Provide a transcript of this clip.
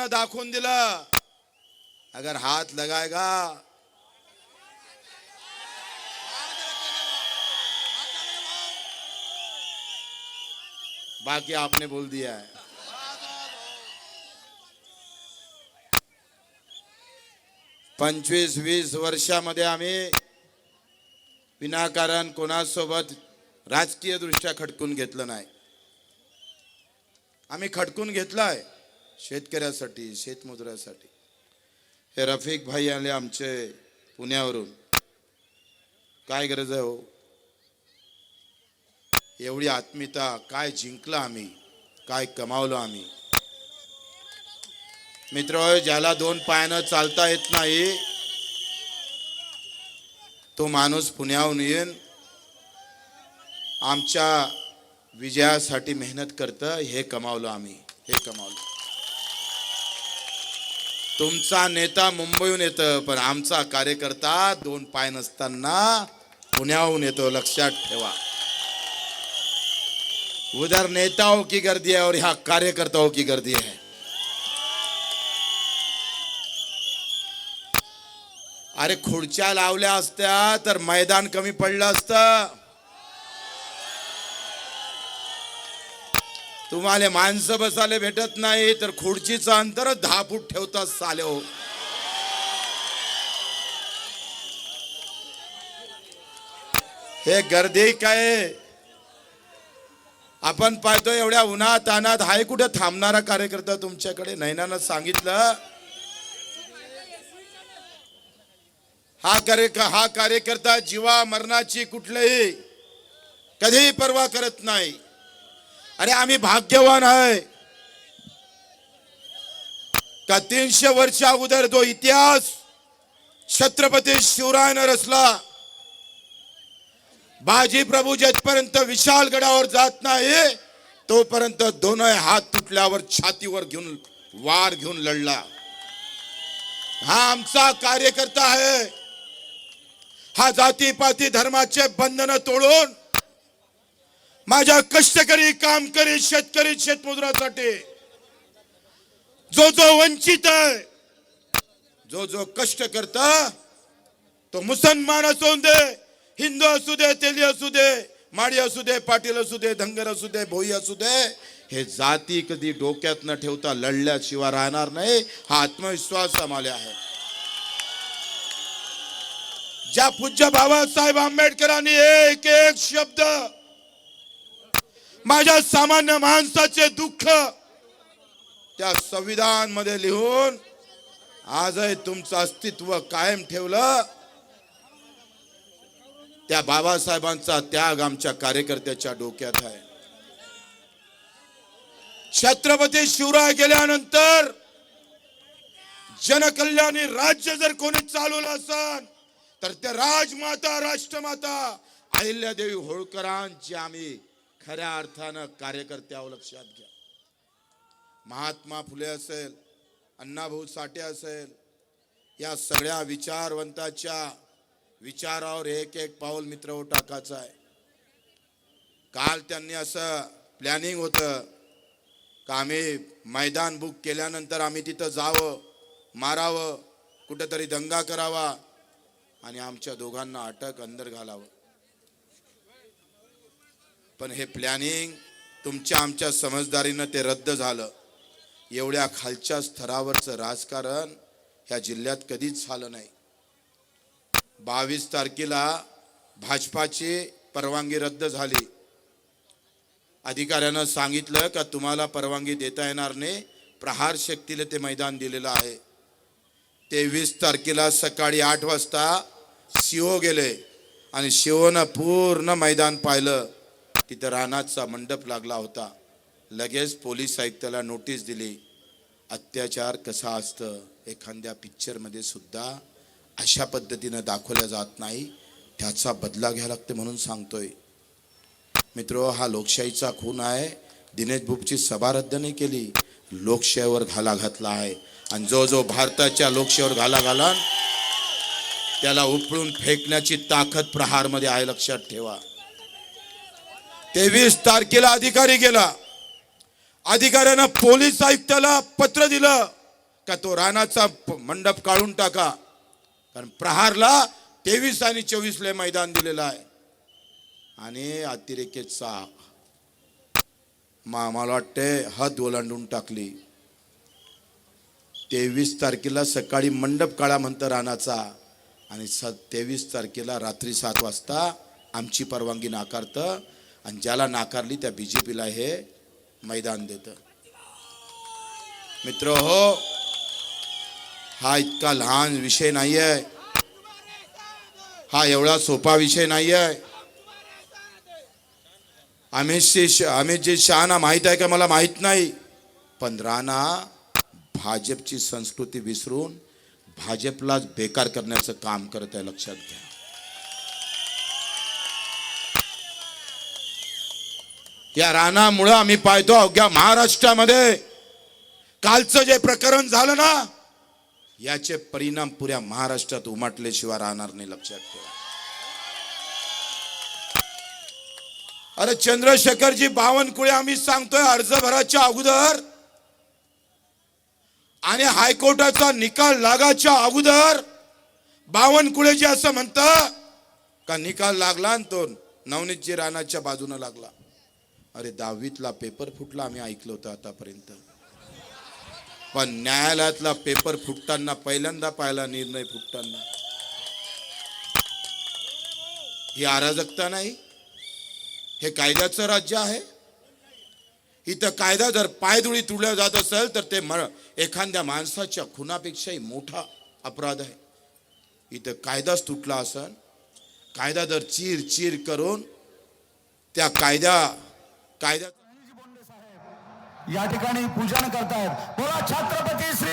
त्यानं दाखवून दिलं, अगर हाथ लगाएगा बाकी आपने बोल दिया है। पंचवीस 20 वर्षामध्ये आम्ही विनाकारण कोणासोबत राजकीय दृष्ट्या खटकून घेतलं नाही। आम्ही खटकून घेतलाय शेतकऱ्यासाठी, शेतमजुरासाठी। हे रफिक भाई आले आमचे पुण्यावरून, काय गरज आहे हो एवढी आत्मीयता? काय जिंकलं आम्ही, काय कमावलं आम्ही? मित्र, ज्याला 2 पायानं चालता येत नाही तो माणूस पुण्याहून येऊन आमच्या विजयासाठी मेहनत करतं, हे कमावलं आम्ही, हे कमावलं। तुमचा नेता मुंबईहून येतो, पण आमचा कार्यकर्ता 2 पाय नसताना पुण्याहून येतो, लक्षात ठेवा। उधर नेताओं की गर्दी है और यहाँ कार्यकर्ताओं की गर्दी है। अरे खुर्च्या लावल्या असत्या तर मैदान कमी पडलं असतं। तुम्हाला माणसं बसायला भेटत नाही तर खुर्चीचं अंतर 10 फूट ठेवतात साले हो। हे गर्दी काय आपण पाहतो, एवढ्या उन्हात तानात हाय कुठे थांबणारा कार्यकर्ता तुमच्याकडे? नैनानं सांगितलं, हा कार्यकर्ता जीवा मरणाची कुठलीही कधीही पर्वा करत नाही। अरे आम्ही भाग्यवान आहे का 300 वर्षा अगोदर जो इतिहास छत्रपती शिवरायानं रचला, बाजी प्रभू जेथपर्यंत विशालगडावर जात नाही तोपर्यंत दोन्ही हात तुटल्यावर छातीवर घेऊन वार घेऊन लढला। हा आमचा कार्यकर्ता आहे। हा जातीपाती धर्माचे बंधन तोडून माझ्या कष्टकरी, कामकरी, शेतकरी, शेतमजुरासाठी जो वंचित आहे, जो कष्ट करता, तो मुसलमान असू दे, हिंदू असू दे, तेली असू दे, माडी असू दे, पाटील असू दे, धनगर असू दे, भोई असू दे, हे जाती कधी डोक्यात न ठेवता लढल्याशिवाय राहणार नाही, हा आत्मविश्वास आम्हाला आहे। ज्या पूज्य बाबासाहेब आंबेडकरांनी एक एक शब्द माझ्या सामान्य माणसाचे दुःख त्या संविधान मध्ये लिहून आजही तुमचं अस्तित्व कायम ठेवलं, त्या बाबासाहेबांचा त्याग आमच्या कार्यकर्त्याच्या डोक्यात आहे। छत्रपती शिवराय गेल्यानंतर जनकल्याणी राज्य जर कोणी चालवलं असेल तर त्या राजमाता, राष्ट्रमाता अहिल्यादेवी होळकरांची आम्ही खऱ्या अर्थानं कार्यकर्ते आहोत, लक्षात घ्या। महात्मा फुले असेल, अण्णाभाऊ साठे असेल, या सगळ्या विचारवंताच्या विचारावर एक एक पाऊल मित्र टाकायचं आहे। काल त्यांनी असं प्लॅनिंग होतं का आम्ही मैदान बुक केल्यानंतर आम्ही तिथं जावं, मारावं, कुठेतरी दंगा करावा आणि आमच्या दोघांना अटक अंदर घालावं। पण हे प्लॅनिंग तुमच्या आमच्या समजदारीनं ते रद्द झालं। एवढ्या खालच्या स्तरावरचं राजकारण ह्या जिल्ह्यात कधीच झालं नाही। 22 तारखेला भाजपाची परवानगी रद्द झाली। अधिकाऱ्यानं सांगितलं का तुम्हाला परवानगी देता येणार नाही, प्रहार शक्तीला ते मैदान दिलेलं आहे। 23 तारखेला सकाळी 8 वाजता सीओ गेले आणि सीओनं पूर्ण मैदान पाहिलं, तिथं रानाचा मंडप लागला होता। लगेच पोलीस आयुक्ताला नोटीस दिली। अत्याचार कसा असतं एखाद्या पिक्चर मध्ये सुद्धा अशा पद्धतीने दाखवल्या जात नाही, त्याचा बदला घ्यावा लागतो म्हणून सांगतोय। मित्रो, हा लोकशाहीचा खून आहे। दिनेश बुपची सभा रद्द नाही केली, लोकशाहीवर घाला घातला आहे आणि जो भारताच्या लोकशाहीवर घाला घाला त्याला उपळून फेकण्याची ताकद प्रहार मध्ये आहे, लक्षात ठेवा। 23 तारखेला अधिकारी गेला, अधिकाऱ्यानं पोलीस आयुक्ताला पत्र दिलं का तो रानाचा मंडप काढून टाका, कारण प्रहारला 23 आणि 24 मैदान दिलेलं आहे. आणि अतिरेकेचा मला वाटते हद ओलांडून टाकली. 23 तारखेला सकाळी मंडप काढा म्हणतं रानाचा, आणि 23 तारखेला रात्री 7 वाजता आमची परवानगी नाकारतं, आणि ज्याला नाकारली त्या बीजेपीला हे मैदान देतं. मित्र हो, हा इतका लहान विषय नाही आहे, हा एवढा सोपा विषय नाही आहे. अमितजी शहाना माहित आहे का मला माहित नाही, पण राणा भाजपची संस्कृती विसरून भाजपलाच बेकार करण्याचं काम करत आहे, लक्षात घ्या. या राणामुळे आम्ही पाहतो अवघ्या महाराष्ट्रामध्ये कालचं जे प्रकरण झालं ना, याचे परिणाम पुऱ्या महाराष्ट्रात उमटल्याशिवाय राहणार नाही, लक्षात ठेवा. अरे चंद्रशेखरजी बावनकुळे आम्ही सांगतोय अर्ज भराच्या अगोदर आणि हायकोर्टाचा निकाल लागाच्या अगोदर बावनकुळेजी असं म्हणतं का निकाल लागला आणि तो नवनीतजी राणाच्या बाजूने लागला. अरे 10वीतला पेपर फुटला आम्ही ऐकलं होतं आतापर्यंत, पण न्यायालयातला पेपर फुटताना पहिल्यांदा पाहिला निर्णय फुटताना. ही अराजकता नाही, हे कायद्याचं राज्य आहे. इथं कायदा जर पायदुळी तुडल्या जात असेल तर ते एखाद्या माणसाच्या खुनापेक्षाही मोठा अपराध आहे. इथं कायदाच तुटला असेल, कायदा जर चीर करून त्या कायद्या या ठिकाणी पूजन करतायत. बोला छत्रपती श्री